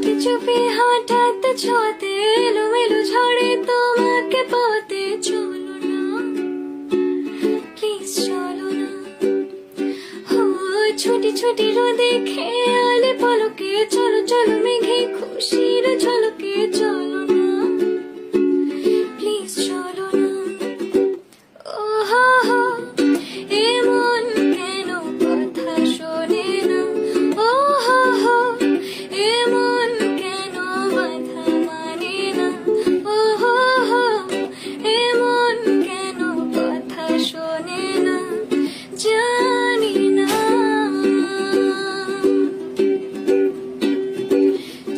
চুপি চুপি হঠাৎ ছোঁয়াতে এলোমেলো ঝড়ে তোমাকে পাতে চলো না, প্লিজ চলো না। ও ছুটি ছুটি রোদে খেয়ালে পলকে চলো চলো মেঘে খুশির ঝলকে চলো না, প্লিজ চলো না। ও হো হো এমন কেন কথা শোনে না, ও হো হো এমন কেন মাথা মানে না, ও হো হো এমন কেন কথা শোনে না, জানি না।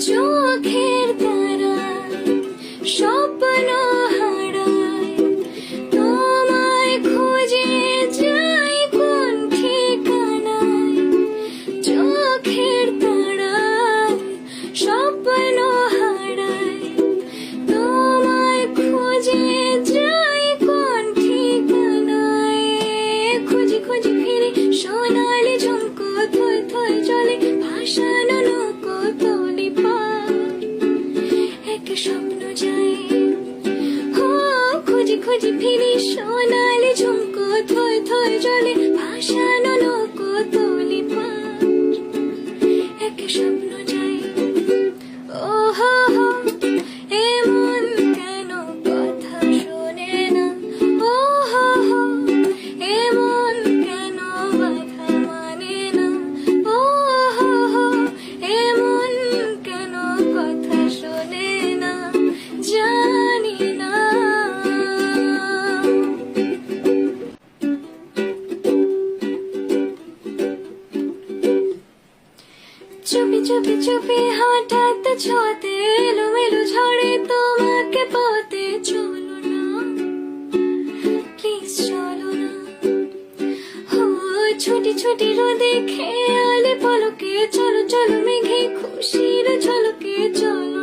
চোখের তারায় স্বপ্ন হারায়, তোমায় খুঁজে যাই কোন ঠিকানায়। চোখের তারায় স্বপ্ন হারায়, তোমায় খুঁজে যাই কোন ঠিকানায়। খুঁজি খুঁজি ফিরি সোনালি ঝুমকো থই থই জলে ভাসানো নৌকো তলি পার, এক স্বপ্ন যাই। ও খুঁজি খুঁজি ফিরি সোনালি ঝুমকো থই থই জলে ভাসানো নৌকো তলি পার, এক স্বপ্ন যাই। ও হো হো এমন কেন কথা শোনে না, ও হো হো এমন কেন বাধা মানে না, ও হো হো এমন কেন কথা শোনে না, জানি না। চুপি চুপি চুপি হঠাৎ ছোঁয়াতে এলোমেলো ঝড়ে তোমাকে পাতে চলো না, প্লিজ চলো না। ও ছুটি ছুটি রোদে খেয়ালে পলকে চলো চলো মেঘে খুশির ঝলকে চলো